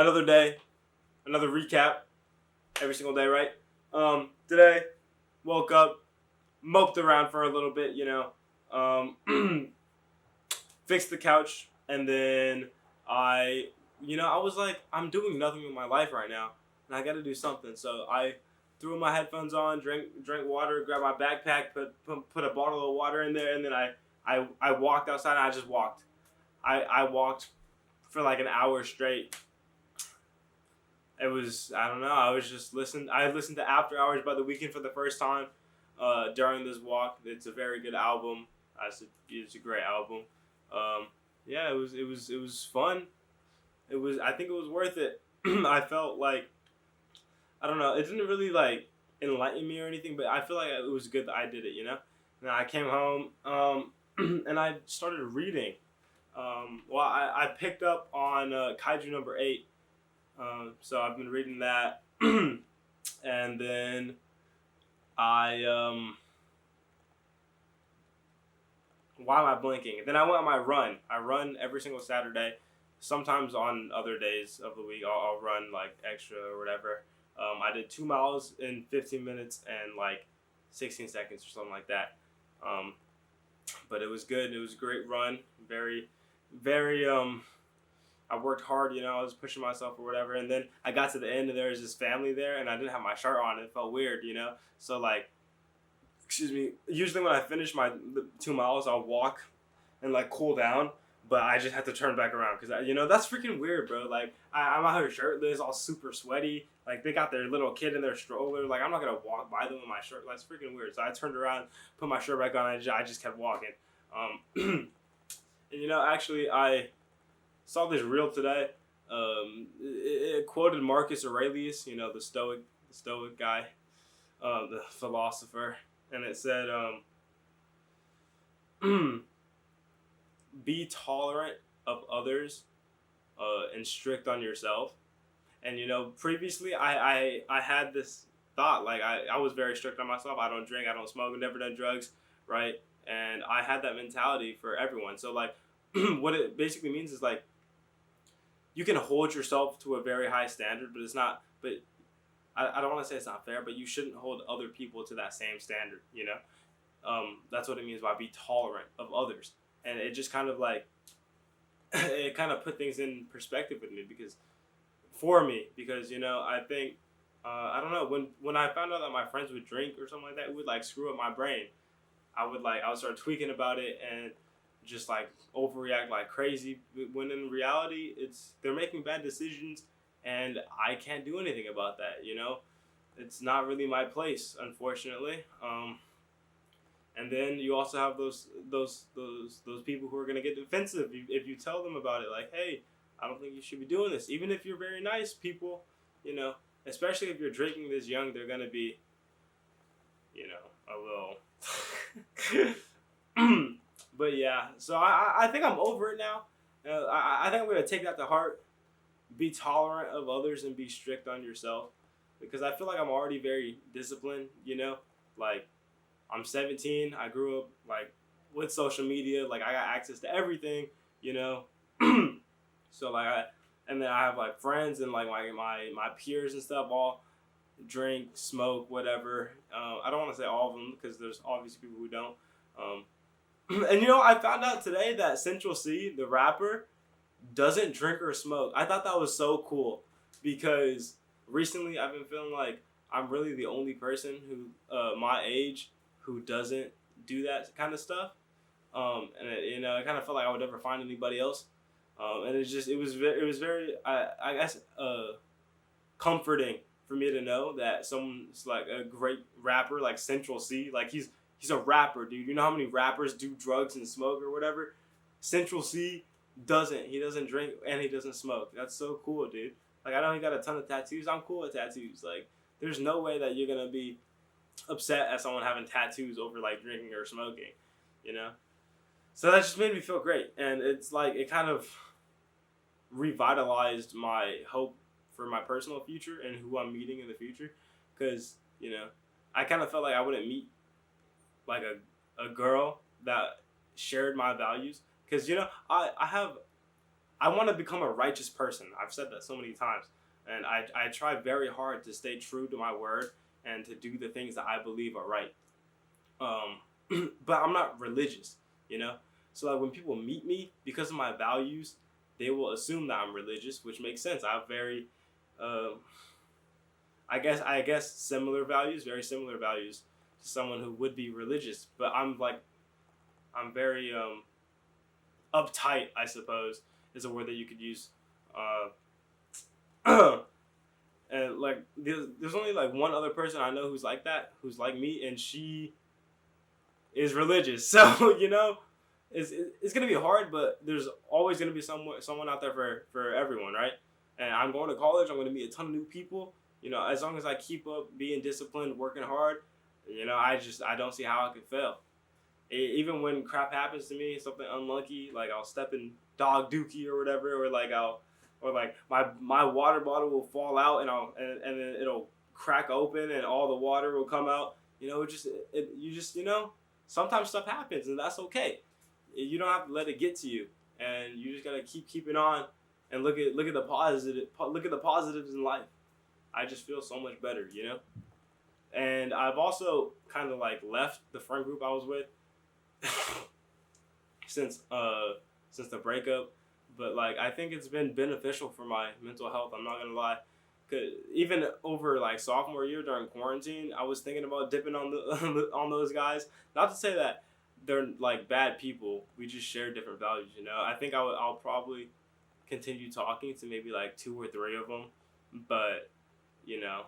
Another day, another recap. Every single day, right? Today, woke up, moped around for a little bit, fixed the couch, and then I was like, I'm doing nothing with my life right now, and I got to do something. So I threw my headphones on, drank water, grabbed my backpack, put a bottle of water in there, and then I walked outside. And I just walked. I walked for like an hour straight. It was, I don't know. I was just listening. I listened to After Hours by The Weeknd for the first time during this walk. It's a very good album. It's a great album. Yeah, it was fun. I think it was worth it. I felt like, I don't know. It didn't really like enlighten me or anything, but I feel like it was good that I did it. And I came home and I started reading. I picked up on Kaiju number 8. So I've been reading that, and then I why am I blinking? Then I went on my run. I run every single Saturday. Sometimes on other days of the week, I'll run like extra or whatever. I did 2 miles in 15 minutes and like 16 seconds or something like that. But it was good. It was a great run. Very, very I worked hard, I was pushing myself or whatever, and then I got to the end and there was this family there and I didn't have my shirt on. It felt weird. So like, excuse me, usually when I finish my 2 miles, I'll walk and like cool down, but I just have to turn back around because, that's freaking weird, bro. Like, I'm out here shirtless, all super sweaty. Like, they got their little kid in their stroller. Like, I'm not going to walk by them with my shirt. That's freaking weird. So I turned around, put my shirt back on, and I just kept walking. And, actually, I saw this reel today. It quoted Marcus Aurelius, the Stoic guy, the philosopher, and it said, "Be tolerant of others, and strict on yourself." And previously I had this thought, like I was very strict on myself. I don't drink, I don't smoke, I've never done drugs, right? And I had that mentality for everyone. So like, what it basically means is like, you can hold yourself to a very high standard, but it's not. But I don't want to say it's not fair, but you shouldn't hold other people to that same standard. That's what it means by be tolerant of others, and it just kind of like it kind of put things in perspective with me because I think I don't know, when I found out that my friends would drink or something like that, it would like screw up my brain. I would start tweaking about it and just like overreact like crazy, when in reality they're making bad decisions and I can't do anything about that. It's not really my place, unfortunately. And then you also have those people who are gonna get defensive if you tell them about it, like, hey, I don't think you should be doing this. Even if you're very nice people, especially if you're drinking this young, they're gonna be, a little. But yeah, so I think I'm over it now. I think I'm gonna take that to heart. Be tolerant of others and be strict on yourself, because I feel like I'm already very disciplined. Like, I'm 17. I grew up like with social media. Like, I got access to everything. So like and then I have like friends and like my peers and stuff all drink, smoke, whatever. I don't want to say all of them because there's obviously people who don't. And I found out today that Central C, the rapper, doesn't drink or smoke. I thought that was so cool because recently I've been feeling like I'm really the only person who my age who doesn't do that kind of stuff. And it kind of felt like I would never find anybody else. And it was very I guess comforting for me to know that someone's like a great rapper like Central C, like he's a rapper, dude. You know how many rappers do drugs and smoke or whatever? Central C doesn't. He doesn't drink and he doesn't smoke. That's so cool, dude. Like, I know he got a ton of tattoos. I'm cool with tattoos. Like, there's no way that you're gonna be upset at someone having tattoos over like drinking or smoking, So that just made me feel great, and it's like it kind of revitalized my hope for my personal future and who I'm meeting in the future, because I kind of felt like I wouldn't meet like a girl that shared my values, because I have I want to become a righteous person. I've said that so many times, and I try very hard to stay true to my word and to do the things that I believe are right. But I'm not religious, you know. So like when people meet me because of my values, they will assume that I'm religious, which makes sense. I have very, um, I guess similar values, very similar values to someone who would be religious. But I'm very uptight, I suppose, is a word that you could use. And like there's only like one other person I know who's like that, who's like me, and she is religious. So it's gonna be hard, but there's always gonna be someone out there for everyone, right? And I'm going to college. I'm gonna meet a ton of new people. As long as I keep up being disciplined, working hard, I don't see how I could fail. Even when crap happens to me, something unlucky, like I'll step in dog dookie or whatever, or like my water bottle will fall out and then it'll crack open and all the water will come out. You just sometimes stuff happens and that's okay. You don't have to let it get to you, and you just gotta keeping on and look at the positives in life. I just feel so much better. And I've also kind of like left the friend group I was with since the breakup, but like I think it's been beneficial for my mental health. I'm not gonna lie. 'Cause even over like sophomore year during quarantine, I was thinking about dipping on the on those guys. Not to say that they're like bad people. We just share different values. I think I'll probably continue talking to maybe like two or three of them, but you know,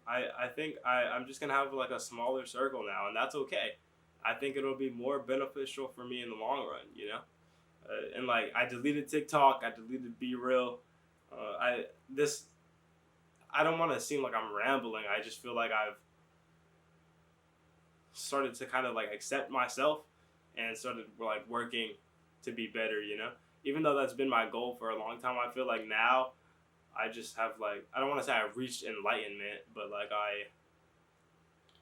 I think I'm just gonna have like a smaller circle now, and that's okay. I think it'll be more beneficial for me in the long run. And like I deleted TikTok, I deleted Be Real. I don't want to seem like I'm rambling. I just feel like I've started to kind of like accept myself and started like working to be better. Even though that's been my goal for a long time, I feel like now I just have like, I don't want to say I've reached enlightenment, but like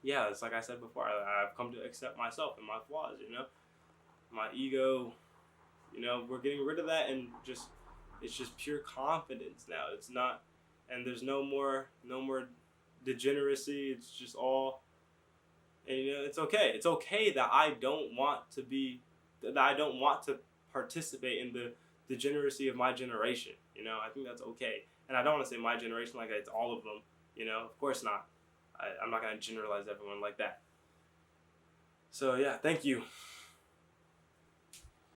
it's like I said before, I've come to accept myself and my flaws. My ego, we're getting rid of that, and it's just pure confidence now. It's not, and there's no more degeneracy. It's just all, and it's okay. It's okay that I don't want to participate in the degeneracy of my generation. I think that's okay, and I don't want to say my generation like it's all of them. Of course not. I'm not gonna generalize everyone like that. So yeah, thank you.